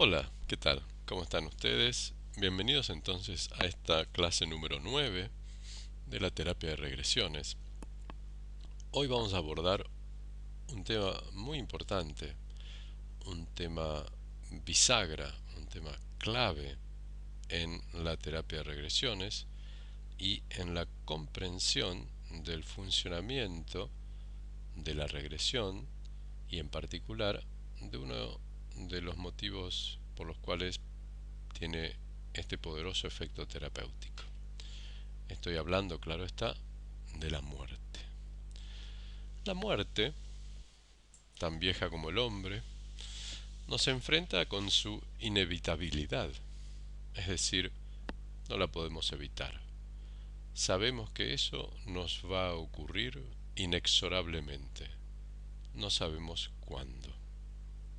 Hola, ¿qué tal? ¿Cómo están ustedes? Bienvenidos entonces a esta clase número 9 de la terapia de regresiones. Hoy vamos a abordar un tema muy importante, un tema bisagra, un tema clave en la terapia de regresiones y en la comprensión del funcionamiento de la regresión y en particular de uno de los motivos por los cuales tiene este poderoso efecto terapéutico. Estoy hablando, claro está, de la muerte. La muerte, tan vieja como el hombre, nos enfrenta con su inevitabilidad, es decir, no la podemos evitar. Sabemos que eso nos va a ocurrir inexorablemente. No sabemos cuándo,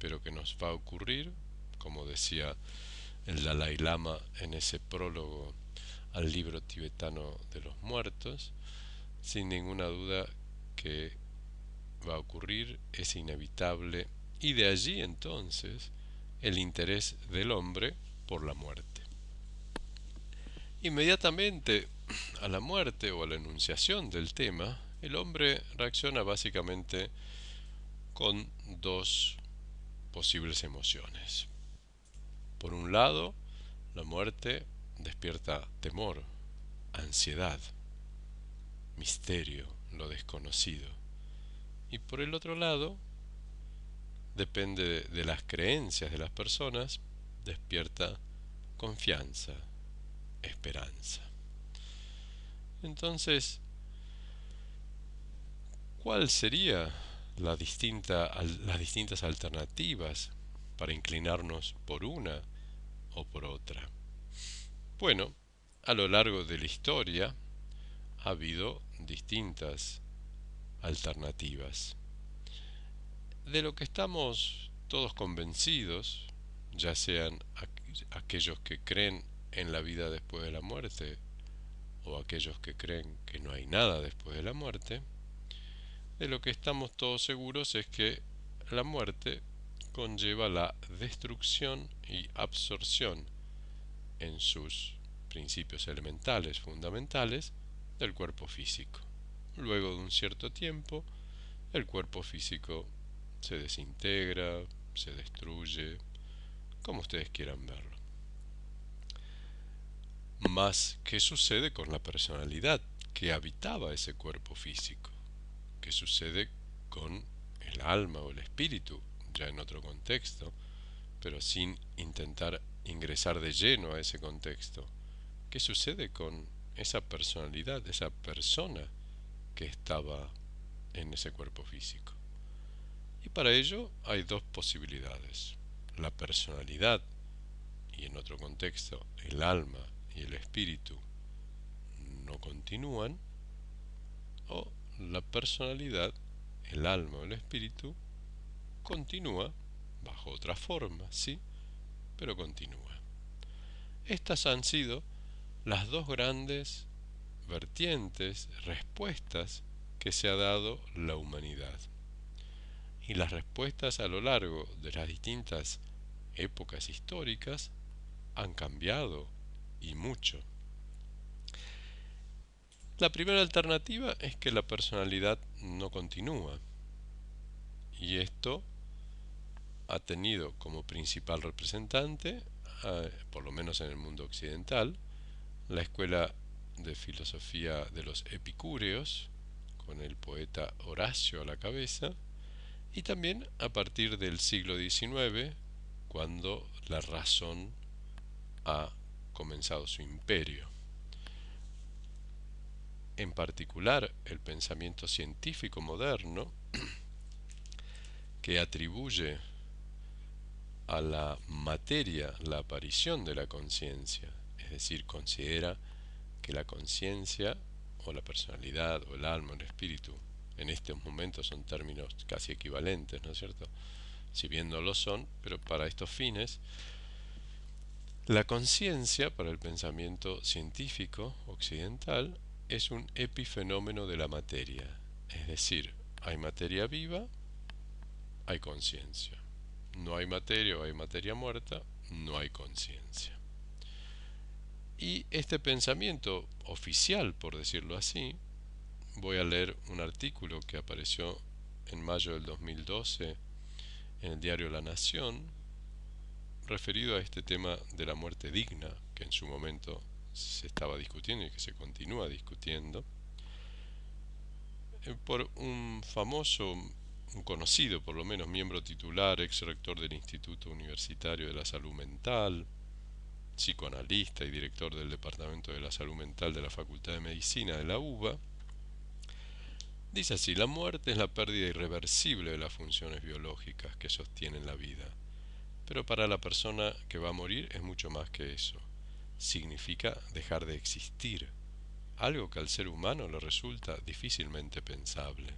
pero que nos va a ocurrir, como decía el Dalai Lama en ese prólogo al libro tibetano de los muertos, sin ninguna duda que va a ocurrir, es inevitable, y de allí entonces el interés del hombre por la muerte. Inmediatamente a la muerte o a la enunciación del tema, el hombre reacciona básicamente con dos posibles emociones. Por un lado, la muerte despierta temor, ansiedad, misterio, lo desconocido. Y por el otro lado, depende de las creencias de las personas, despierta confianza, esperanza. Entonces, ¿cuál sería las distintas alternativas para inclinarnos por una o por otra? Bueno, a lo largo de la historia ha habido distintas alternativas. De lo que estamos todos convencidos, ya sean aquellos que creen en la vida después de la muerte o aquellos que creen que no hay nada después de la muerte, de lo que estamos todos seguros es que la muerte conlleva la destrucción y absorción en sus principios elementales fundamentales del cuerpo físico. Luego de un cierto tiempo, el cuerpo físico se desintegra, se destruye, como ustedes quieran verlo. Más, ¿qué sucede con la personalidad que habitaba ese cuerpo físico? ¿Qué sucede con el alma o el espíritu, ya en otro contexto, pero sin intentar ingresar de lleno a ese contexto? ¿Qué sucede con esa personalidad, esa persona que estaba en ese cuerpo físico? Y para ello hay dos posibilidades. La personalidad, y en otro contexto el alma y el espíritu, no continúan, o la personalidad, el alma o el espíritu, continúa bajo otra forma, sí, pero continúa. Estas han sido las dos grandes vertientes, respuestas que se ha dado la humanidad. Y las respuestas a lo largo de las distintas épocas históricas han cambiado y mucho. La primera alternativa es que la personalidad no continúa y esto ha tenido como principal representante, por lo menos en el mundo occidental, la escuela de filosofía de los epicúreos, con el poeta Horacio a la cabeza, y también a partir del siglo XIX, cuando la razón ha comenzado su imperio. En particular, el pensamiento científico moderno, que atribuye a la materia la aparición de la conciencia, es decir, considera que la conciencia o la personalidad o el alma o el espíritu en estos momentos son términos casi equivalentes, ¿no es cierto? Si bien no lo son, pero para estos fines, la conciencia para el pensamiento científico occidental es un epifenómeno de la materia, es decir, hay materia viva, hay conciencia. no hay materia o hay materia muerta, no hay conciencia. Y este pensamiento oficial, por decirlo así, voy a leer un artículo que apareció en mayo del 2012 en el diario La Nación, referido a este tema de la muerte digna, que en su momento se estaba discutiendo y que se continúa discutiendo, por un famoso, un conocido por lo menos, miembro titular, ex rector del Instituto Universitario de la Salud Mental, psicoanalista y director del Departamento de la Salud Mental de la Facultad de Medicina de la UBA. Dice así: la muerte es la pérdida irreversible de las funciones biológicas que sostienen la vida. Pero para la persona que va a morir es mucho más que eso. Significa dejar de existir, algo que al ser humano le resulta difícilmente pensable.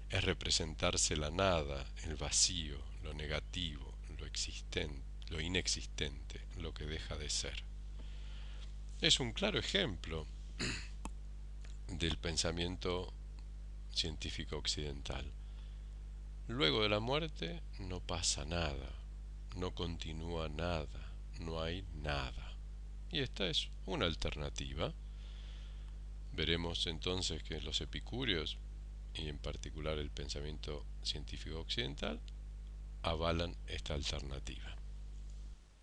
Es representarse la nada, el vacío, lo negativo, lo existente, lo inexistente, lo que deja de ser. Es un claro ejemplo del pensamiento científico occidental. Luego de la muerte no pasa nada, no continúa nada, no hay nada. Y esta es una alternativa. Veremos entonces que los epicúreos, y en particular el pensamiento científico occidental, avalan esta alternativa.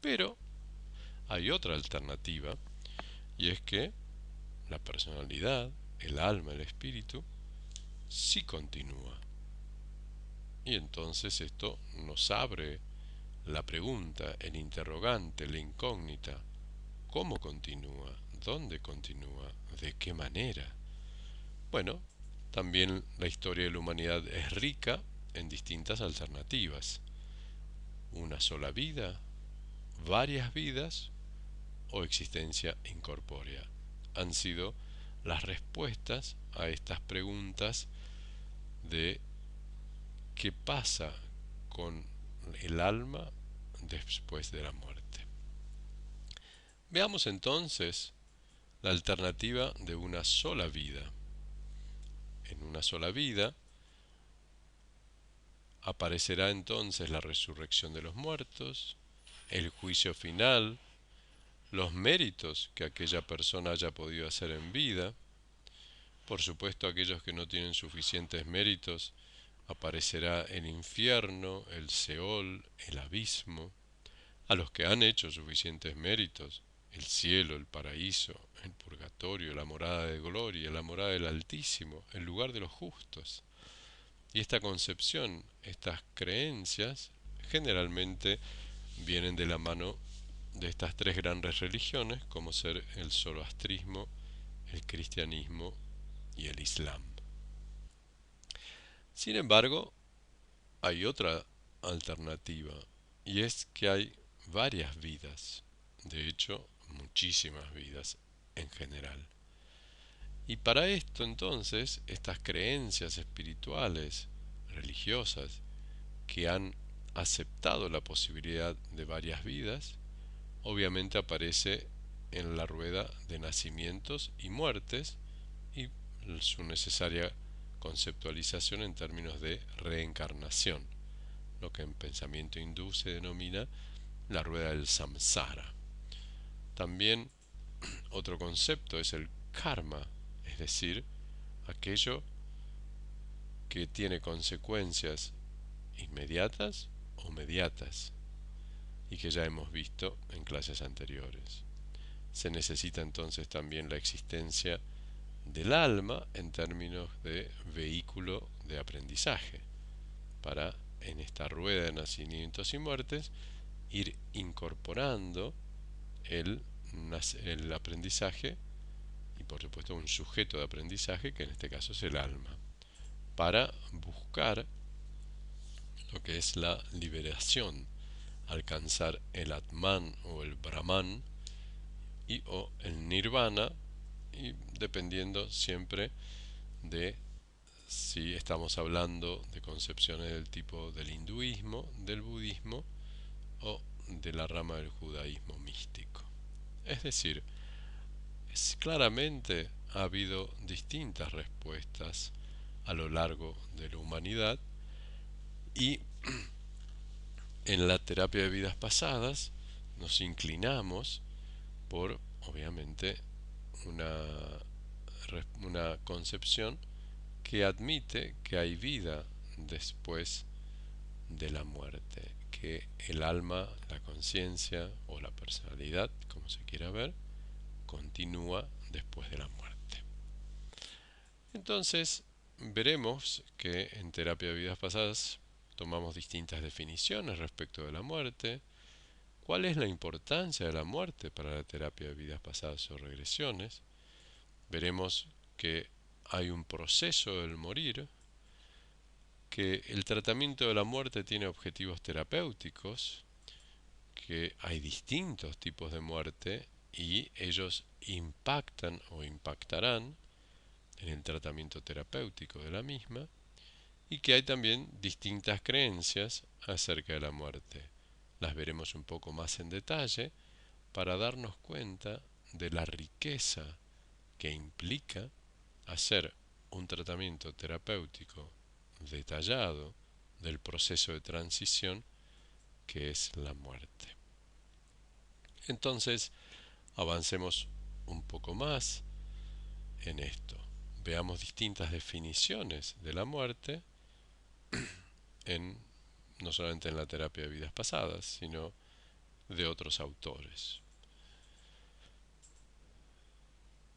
Pero hay otra alternativa, y es que la personalidad, el alma, el espíritu, sí continúa. Y entonces esto nos abre la pregunta, el interrogante, la incógnita: ¿cómo continúa? ¿Dónde continúa? ¿De qué manera? Bueno, también la historia de la humanidad es rica en distintas alternativas. Una sola vida, varias vidas o existencia incorpórea han sido las respuestas a estas preguntas de qué pasa con el alma después de la muerte. Veamos entonces la alternativa de una sola vida. En una sola vida aparecerá entonces la resurrección de los muertos, el juicio final, los méritos que aquella persona haya podido hacer en vida. Por supuesto, aquellos que no tienen suficientes méritos, aparecerá el infierno, el Seol, el abismo. A los que han hecho suficientes méritos, el cielo, el paraíso, el purgatorio, la morada de gloria, la morada del Altísimo, el lugar de los justos. Y esta concepción, estas creencias, generalmente vienen de la mano de estas tres grandes religiones, como ser el zoroastrismo, el cristianismo y el islam. Sin embargo, hay otra alternativa, y es que hay varias vidas, de hecho, muchísimas vidas en general. Y para esto entonces, estas creencias espirituales, religiosas, que han aceptado la posibilidad de varias vidas, obviamente aparece en la rueda de nacimientos y muertes y su necesaria conceptualización en términos de reencarnación, lo que en pensamiento hindú se denomina la rueda del samsara. También otro concepto es el karma, es decir, aquello que tiene consecuencias inmediatas o mediatas y que ya hemos visto en clases anteriores. Se necesita entonces también la existencia del alma en términos de vehículo de aprendizaje para, en esta rueda de nacimientos y muertes, ir incorporando el aprendizaje y por supuesto un sujeto de aprendizaje, que en este caso es el alma, para buscar lo que es la liberación, alcanzar el Atman o el Brahman o el Nirvana, y dependiendo siempre de si estamos hablando de concepciones del tipo del hinduismo, del budismo o de la rama del judaísmo místico. Es decir, claramente ha habido distintas respuestas a lo largo de la humanidad y En la terapia de vidas pasadas nos inclinamos por, obviamente, una, una concepción que admite que hay vida después de la muerte, que el alma, la conciencia o la personalidad, como se quiera ver, continúa después de la muerte. Entonces, veremos que en terapia de vidas pasadas tomamos distintas definiciones respecto de la muerte, cuál es la importancia de la muerte para la terapia de vidas pasadas o regresiones. Veremos que hay un proceso del morir, que el tratamiento de la muerte tiene objetivos terapéuticos, que hay distintos tipos de muerte y ellos impactan o impactarán en el tratamiento terapéutico de la misma, y que hay también distintas creencias acerca de la muerte. Las veremos un poco más en detalle para darnos cuenta de la riqueza que implica hacer un tratamiento terapéutico detallado del proceso de transición que es la muerte. Entonces, avancemos un poco más en esto. Veamos distintas definiciones de la muerte en, no solamente en la terapia de vidas pasadas, sino de otros autores.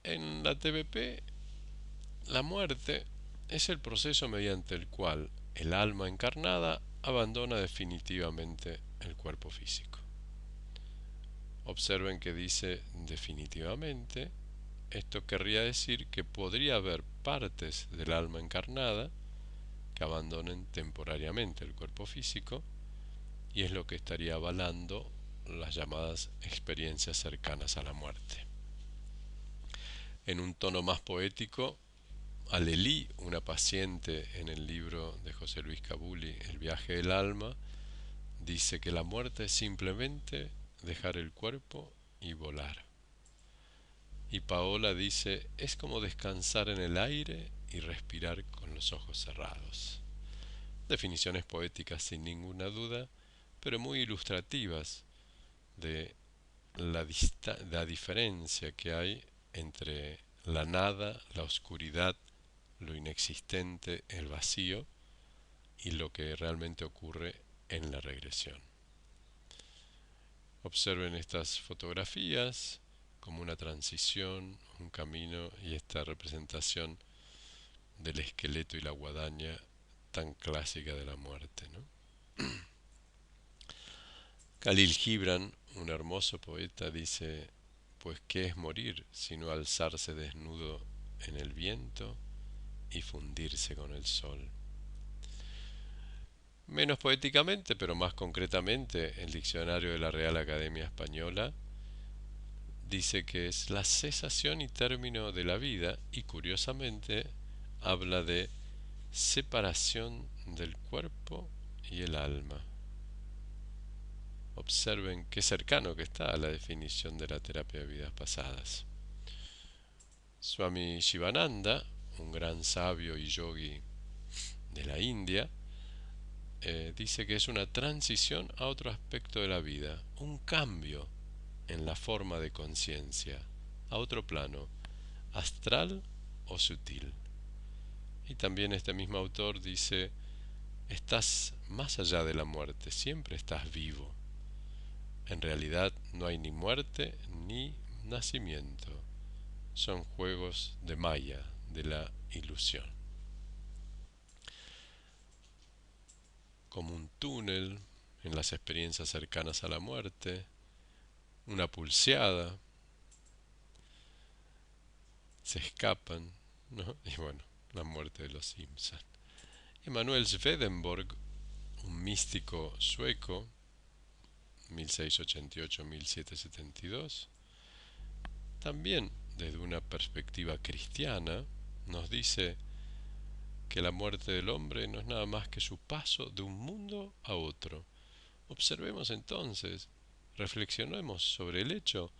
En la TBP, la muerte es el proceso mediante el cual el alma encarnada abandona definitivamente el cuerpo físico. Observen que dice definitivamente. Esto querría decir que podría haber partes del alma encarnada que abandonen temporariamente el cuerpo físico, y es lo que estaría avalando las llamadas experiencias cercanas a la muerte. En un tono más poético, Alelí, una paciente en el libro de José Luis Cabuli, El viaje del alma, dice que la muerte es simplemente dejar el cuerpo y volar. Y Paola dice, es como descansar en el aire y respirar con los ojos cerrados. Definiciones poéticas sin ninguna duda, pero muy ilustrativas de la diferencia que hay entre la nada, la oscuridad, lo inexistente, el vacío, y lo que realmente ocurre en la regresión. Observen estas fotografías como una transición, un camino, y esta representación del esqueleto y la guadaña tan clásica de la muerte, ¿no? Khalil Gibran, un hermoso poeta, dice, pues ¿qué es morir sino alzarse desnudo en el viento y fundirse con el sol? Menos poéticamente, pero más concretamente, el diccionario de la Real Academia Española dice que es la cesación y término de la vida, y curiosamente habla de separación del cuerpo y el alma. Observen qué cercano que está a la definición de la terapia de vidas pasadas. Swami Shivananda, un gran sabio y yogi de la India, dice que es una transición a otro aspecto de la vida, un cambio en la forma de conciencia, a otro plano, astral o sutil. Y también este mismo autor dice, estás más allá de la muerte, siempre estás vivo. En realidad no hay ni muerte ni nacimiento, son juegos de Maya, de la ilusión. Como un túnel en las experiencias cercanas a la muerte, una pulseada, se escapan, ¿no? Y bueno, la muerte de los Simpson. Emanuel Swedenborg, un místico sueco, 1688-1772, también desde una perspectiva cristiana, nos dice que la muerte del hombre no es nada más que su paso de un mundo a otro. Observemos entonces, reflexionemos sobre el hecho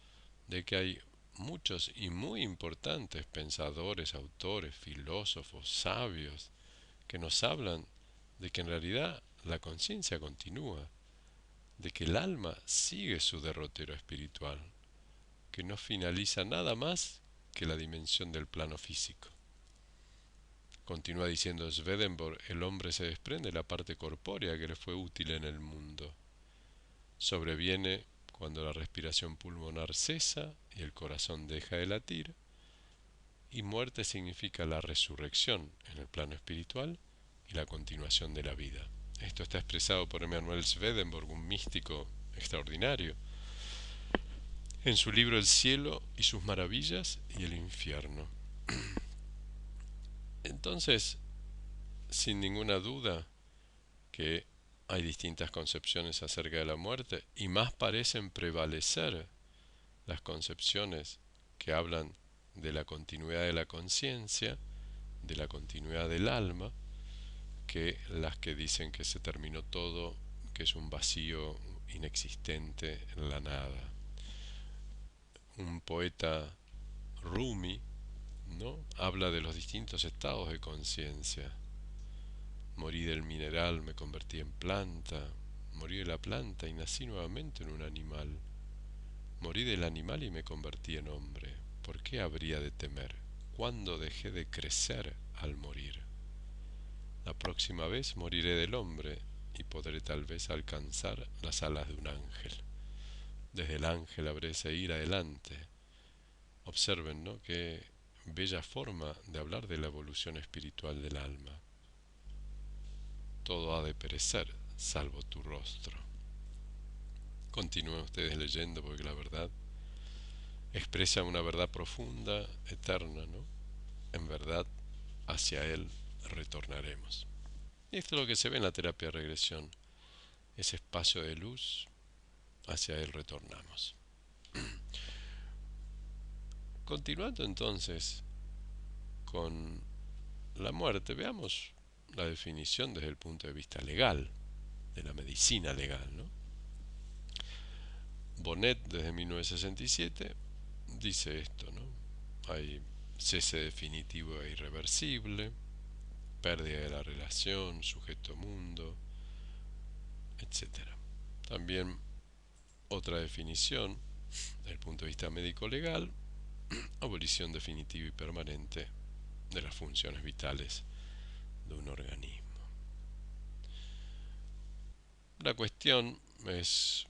de que hay muchos y muy importantes pensadores, autores, filósofos, sabios, que nos hablan de que en realidad la conciencia continúa, de que el alma sigue su derrotero espiritual, que no finaliza nada más que la dimensión del plano físico. Continúa diciendo Swedenborg, el hombre se desprende de la parte corpórea que le fue útil en el mundo. Sobreviene cuando la respiración pulmonar cesa y el corazón deja de latir, y muerte significa la resurrección en el plano espiritual y la continuación de la vida. Esto está expresado por Emanuel Swedenborg, un místico extraordinario, en su libro El cielo y sus maravillas y el infierno. Entonces, sin ninguna duda que hay distintas concepciones acerca de la muerte, y más parecen prevalecer las concepciones que hablan de la continuidad de la conciencia, de la continuidad del alma, que las que dicen que se terminó todo, que es un vacío inexistente en la nada. Un poeta Rumi, ¿no?, habla de los distintos estados de conciencia. Morí del mineral, me convertí en planta. Morí de la planta y nací nuevamente en un animal. Morí del animal y me convertí en hombre. ¿Por qué habría de temer? ¿Cuándo dejé de crecer al morir? La próxima vez moriré del hombre y podré tal vez alcanzar las alas de un ángel. Desde el ángel habré de seguir adelante. Observen, ¿no?, qué bella forma de hablar de la evolución espiritual del alma. Todo ha de perecer, salvo tu rostro. Continúen ustedes leyendo porque la verdad expresa una verdad profunda, eterna, ¿no? En verdad, hacia Él retornaremos. Y esto es lo que se ve en la terapia de regresión. Ese espacio de luz, hacia Él retornamos. Continuando entonces con la muerte, veamos la definición desde el punto de vista legal, de la medicina legal, ¿no? Bonnet, desde 1967, dice esto, ¿no? Hay cese definitivo e irreversible, pérdida de la relación, sujeto-mundo, etc. También otra definición, desde el punto de vista médico-legal, abolición definitiva y permanente de las funciones vitales de un organismo. La cuestión es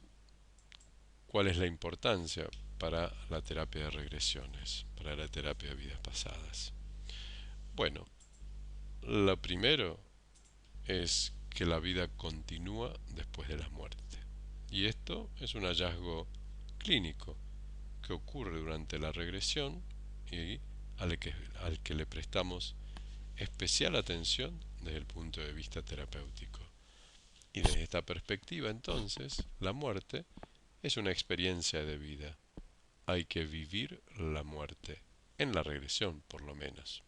cuál es la importancia para la terapia de regresiones, para la terapia de vidas pasadas. Bueno, lo primero es que la vida continúa después de la muerte. Y esto es un hallazgo clínico que ocurre durante la regresión y al que le prestamos especial atención desde el punto de vista terapéutico. Y desde esta perspectiva, entonces, la muerte es una experiencia de vida. Hay que vivir la muerte, en la regresión por lo menos.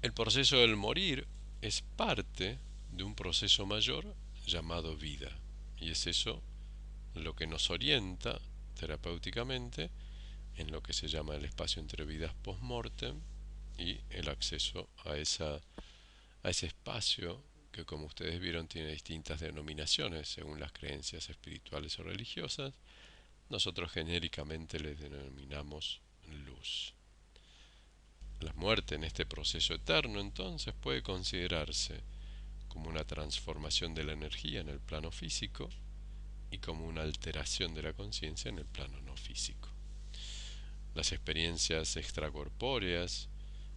El proceso del morir es parte de un proceso mayor llamado vida. Y es eso lo que nos orienta terapéuticamente en lo que se llama el espacio entre vidas post-mortem y el acceso a ese espacio que, como ustedes vieron, tiene distintas denominaciones según las creencias espirituales o religiosas. Nosotros genéricamente les denominamos luz. La muerte en este proceso eterno, entonces, puede considerarse como una transformación de la energía en el plano físico y como una alteración de la conciencia en el plano no físico. Las experiencias extracorpóreas,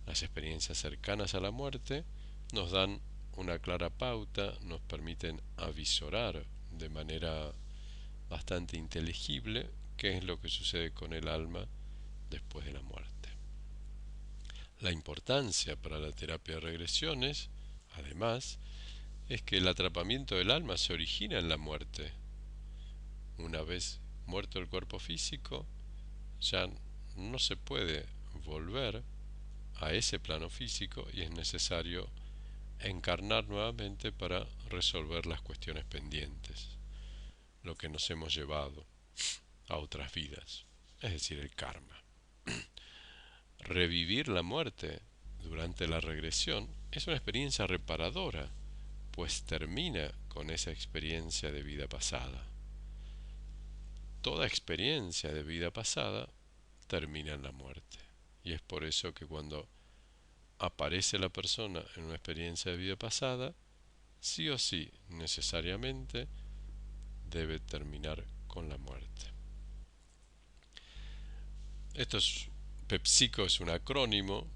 las experiencias cercanas a la muerte, nos dan una clara pauta, nos permiten avisorar de manera bastante inteligible qué es lo que sucede con el alma después de la muerte. La importancia para la terapia de regresiones, además, es que el atrapamiento del alma se origina en la muerte. Una vez muerto el cuerpo físico, ya no se puede volver a ese plano físico y es necesario encarnar nuevamente para resolver las cuestiones pendientes, lo que nos hemos llevado a otras vidas, es decir, el karma. Revivir la muerte durante la regresión es una experiencia reparadora, pues termina con esa experiencia de vida pasada. Toda experiencia de vida pasada termina en la muerte. Y es por eso que cuando aparece la persona en una experiencia de vida pasada, sí o sí, necesariamente, debe terminar con la muerte. Esto es, PepsiCo es un acrónimo,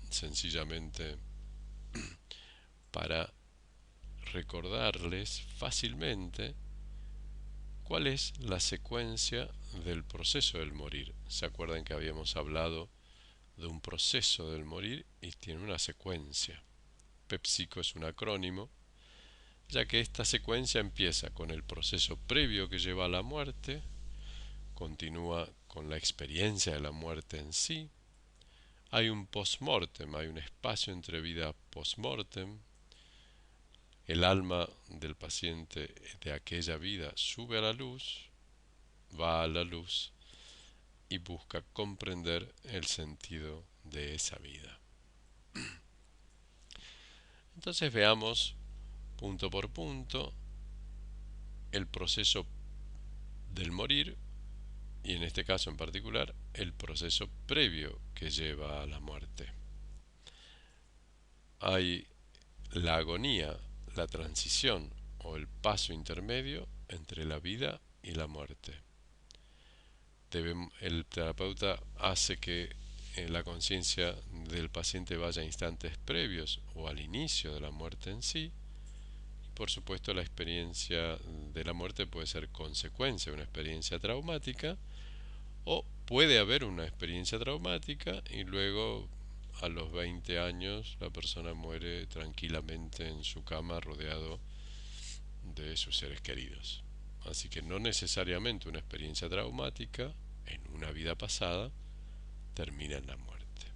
sencillamente para recordarles fácilmente cuál es la secuencia del proceso del morir. ¿Se acuerdan que habíamos hablado de un proceso del morir y tiene una secuencia? PepsiCo es un acrónimo, ya que esta secuencia empieza con el proceso previo que lleva a la muerte, continúa con la experiencia de la muerte en sí, hay un post-mortem, hay un espacio entre vida post-mortem, el alma del paciente de aquella vida sube a la luz, va a la luz y busca comprender el sentido de esa vida. Entonces veamos punto por punto el proceso del morir y en este caso en particular el proceso previo que lleva a la muerte. Hay la agonía, la transición o el paso intermedio entre la vida y la muerte. El terapeuta hace que la conciencia del paciente vaya a instantes previos o al inicio de la muerte en sí. Y por supuesto la experiencia de la muerte puede ser consecuencia de una experiencia traumática o puede haber una experiencia traumática y luego a los 20 años la persona muere tranquilamente en su cama rodeado de sus seres queridos. Así que no necesariamente una experiencia traumática en una vida pasada termina en la muerte.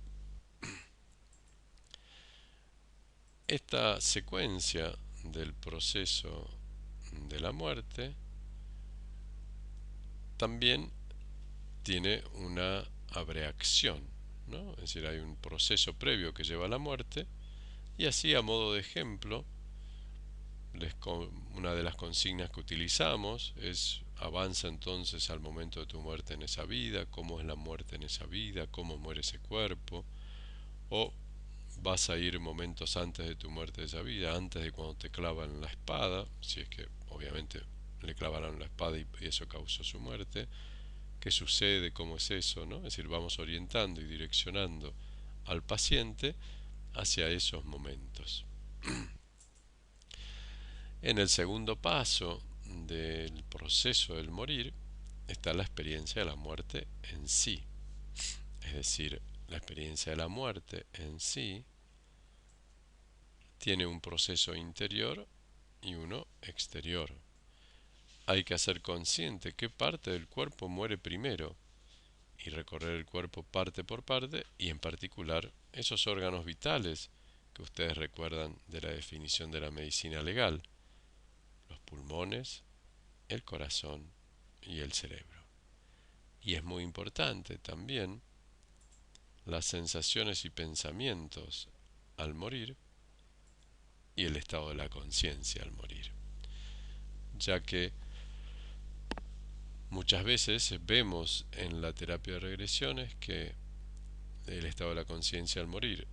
Esta secuencia del proceso de la muerte también tiene una abreacción, ¿no? Es decir, hay un proceso previo que lleva a la muerte y así a modo de ejemplo, una de las consignas que utilizamos es avanza entonces al momento de tu muerte en esa vida, cómo es la muerte en esa vida, cómo muere ese cuerpo, o vas a ir momentos antes de tu muerte de esa vida, antes de cuando te clavan la espada, si es que obviamente le clavaron la espada y eso causó su muerte, qué sucede, cómo es eso, ¿no? Es decir, vamos orientando y direccionando al paciente hacia esos momentos. En el segundo paso del proceso del morir está la experiencia de la muerte en sí. Es decir, la experiencia de la muerte en sí tiene un proceso interior y uno exterior. Hay que hacer consciente qué parte del cuerpo muere primero y recorrer el cuerpo parte por parte y en particular esos órganos vitales que ustedes recuerdan de la definición de la medicina legal, los pulmones, el corazón y el cerebro. Y es muy importante también las sensaciones y pensamientos al morir y el estado de la conciencia al morir, ya que muchas veces vemos en la terapia de regresiones que el estado de la conciencia al morir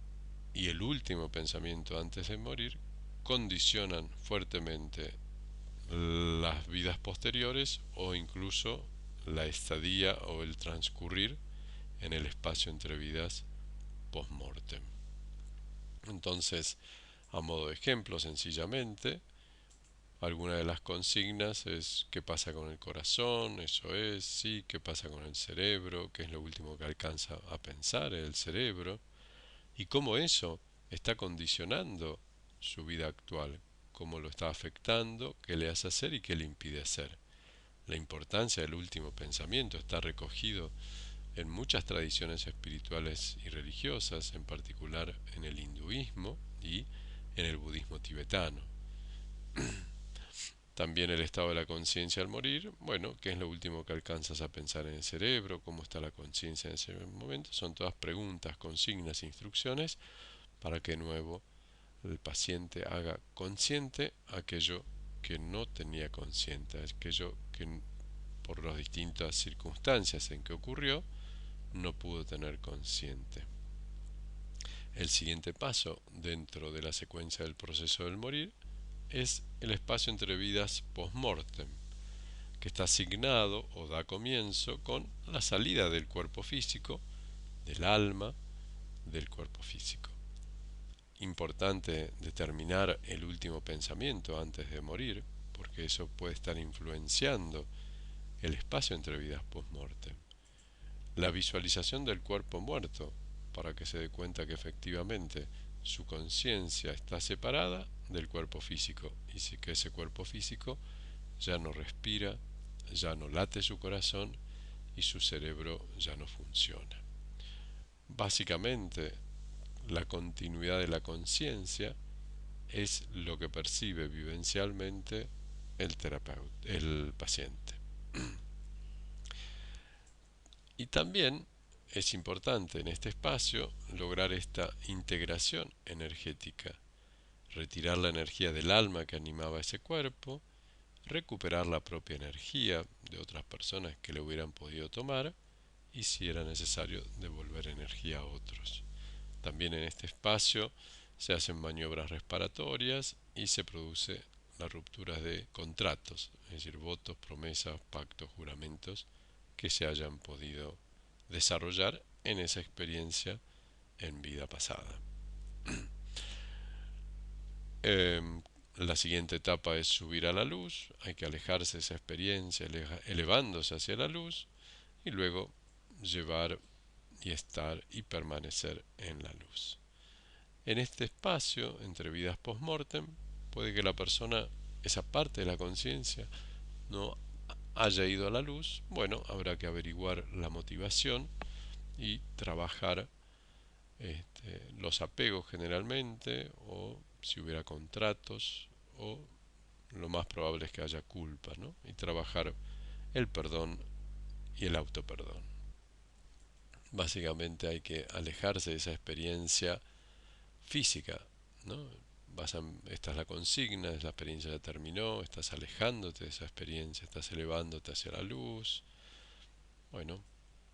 y el último pensamiento antes de morir condicionan fuertemente las vidas posteriores o incluso la estadía o el transcurrir en el espacio entre vidas post-mortem. Entonces, a modo de ejemplo, sencillamente, alguna de las consignas es qué pasa con el corazón, eso es, sí, qué pasa con el cerebro, qué es lo último que alcanza a pensar el cerebro, y cómo eso está condicionando su vida actual, cómo lo está afectando, qué le hace hacer y qué le impide hacer. La importancia del último pensamiento está recogido en muchas tradiciones espirituales y religiosas, en particular en el hinduismo y en el budismo tibetano. También el estado de la conciencia al morir, bueno, ¿qué es lo último que alcanzas a pensar en el cerebro? ¿Cómo está la conciencia en ese momento? Son todas preguntas, consignas, instrucciones para que de nuevo el paciente haga consciente aquello que no tenía consciente, aquello que por las distintas circunstancias en que ocurrió no pudo tener consciente. El siguiente paso dentro de la secuencia del proceso del morir es el espacio entre vidas post-mortem, que está asignado o da comienzo con la salida del cuerpo físico, del alma del cuerpo físico. Importante determinar el último pensamiento antes de morir, porque eso puede estar influenciando el espacio entre vidas post-mortem. La visualización del cuerpo muerto, para que se dé cuenta que efectivamente su conciencia está separada del cuerpo físico y que ese cuerpo físico ya no respira, ya no late su corazón y su cerebro ya no funciona. Básicamente, la continuidad de la conciencia es lo que percibe vivencialmente el paciente. Y también es importante en este espacio lograr esta integración energética, retirar la energía del alma que animaba ese cuerpo, recuperar la propia energía de otras personas que le hubieran podido tomar y, si era necesario, devolver energía a otros. También en este espacio se hacen maniobras respiratorias y se produce la ruptura de contratos, es decir, votos, promesas, pactos, juramentos que se hayan podido desarrollar en esa experiencia en vida pasada. La siguiente etapa es subir a la luz, hay que alejarse de esa experiencia elevándose hacia la luz y luego llevar y estar y permanecer en la luz. En este espacio, entre vidas post-mortem, puede que la persona, esa parte de la conciencia, no haya ido a la luz. Bueno, habrá que averiguar la motivación y trabajar los apegos generalmente, o si hubiera contratos, o lo más probable es que haya culpa, ¿no? Y trabajar el perdón y el autoperdón. Básicamente hay que alejarse de esa experiencia física, ¿no? Esta es la consigna, la experiencia ya terminó, estás alejándote de esa experiencia, estás elevándote hacia la luz. Bueno,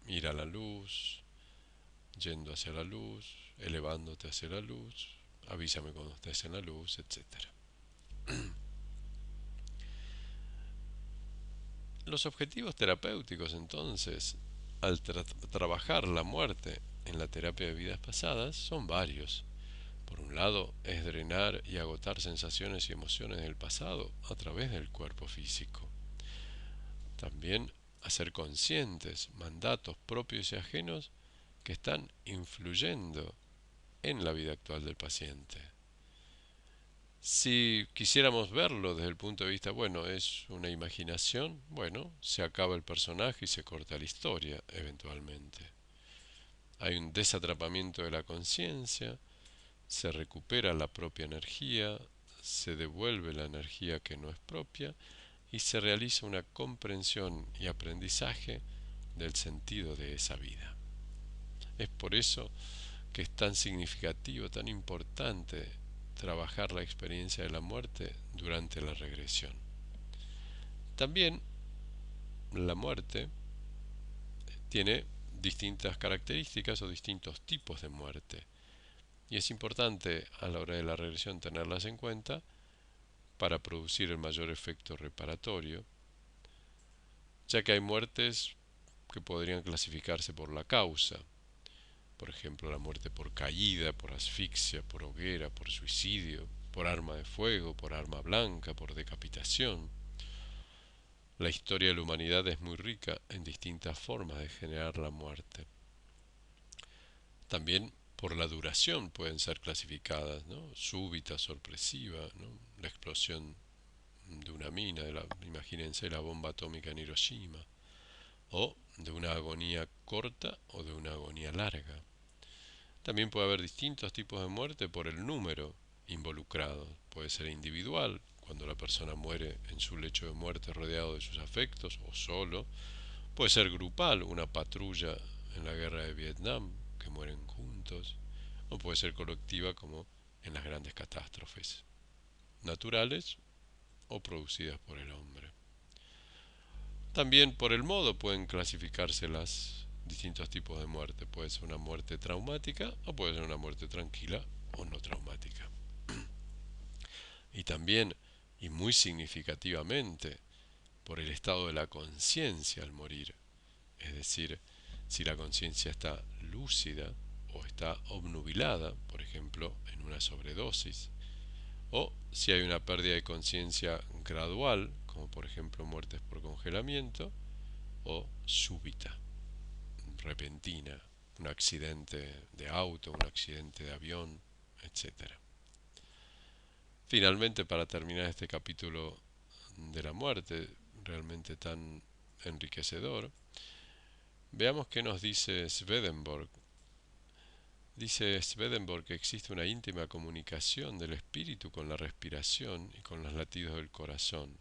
ir a la luz, yendo hacia la luz, elevándote hacia la luz, avísame cuando estés en la luz, etc. Los objetivos terapéuticos, entonces, al trabajar la muerte en la terapia de vidas pasadas, son varios. Por un lado, es drenar y agotar sensaciones y emociones del pasado a través del cuerpo físico. También hacer conscientes mandatos propios y ajenos que están influyendo en la vida actual del paciente. Si quisiéramos verlo desde el punto de vista, bueno, es una imaginación, bueno, se acaba el personaje y se corta la historia eventualmente. Hay un desatrapamiento de la conciencia, se recupera la propia energía, se devuelve la energía que no es propia y se realiza una comprensión y aprendizaje del sentido de esa vida. Es por eso que es tan significativo, tan importante trabajar la experiencia de la muerte durante la regresión. También la muerte tiene distintas características o distintos tipos de muerte. Y es importante a la hora de la regresión tenerlas en cuenta para producir el mayor efecto reparatorio, ya que hay muertes que podrían clasificarse por la causa. Por ejemplo, la muerte por caída, por asfixia, por hoguera, por suicidio, por arma de fuego, por arma blanca, por decapitación. La historia de la humanidad es muy rica en distintas formas de generar la muerte. También por la duración pueden ser clasificadas, ¿no? Súbita, sorpresiva, ¿no? La explosión de una mina, imagínense la bomba atómica en Hiroshima, o de una agonía corta o de una agonía larga. También puede haber distintos tipos de muerte por el número involucrado. Puede ser individual, cuando la persona muere en su lecho de muerte rodeado de sus afectos o solo. Puede ser grupal, una patrulla en la guerra de Vietnam que mueren juntos. O puede ser colectiva, como en las grandes catástrofes, naturales o producidas por el hombre. También por el modo pueden clasificarse los distintos tipos de muerte. Puede ser una muerte traumática o puede ser una muerte tranquila o no traumática. Y también, y muy significativamente, por el estado de la conciencia al morir. Es decir, si la conciencia está lúcida o está obnubilada, por ejemplo, en una sobredosis, o si hay una pérdida de conciencia gradual, como por ejemplo muertes por congelamiento, o súbita, repentina, un accidente de auto, un accidente de avión, etc. Finalmente, para terminar este capítulo de la muerte, realmente tan enriquecedor, veamos qué nos dice Swedenborg. Dice Swedenborg que existe una íntima comunicación del espíritu con la respiración y con los latidos del corazón.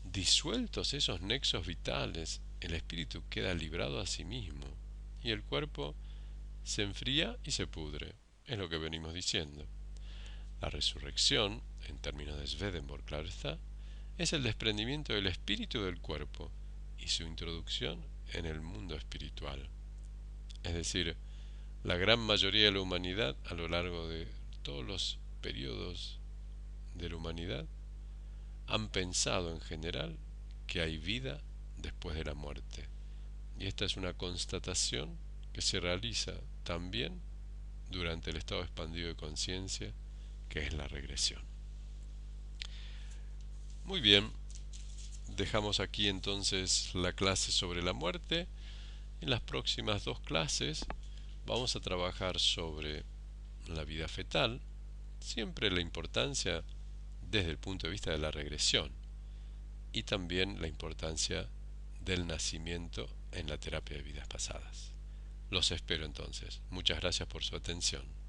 Disueltos esos nexos vitales, el espíritu queda librado a sí mismo y el cuerpo se enfría y se pudre. Es lo que venimos diciendo. La resurrección, en términos de Swedenborg, claro está, es el desprendimiento del espíritu del cuerpo y su introducción en el mundo espiritual. Es decir, la gran mayoría de la humanidad, a lo largo de todos los periodos de la humanidad, han pensado en general que hay vida después de la muerte. Y esta es una constatación que se realiza también durante el estado expandido de conciencia, que es la regresión. Muy bien, dejamos aquí entonces la clase sobre la muerte. En las próximas dos clases vamos a trabajar sobre la vida fetal, siempre la importancia desde el punto de vista de la regresión y también la importancia del nacimiento en la terapia de vidas pasadas. Los espero entonces. Muchas gracias por su atención.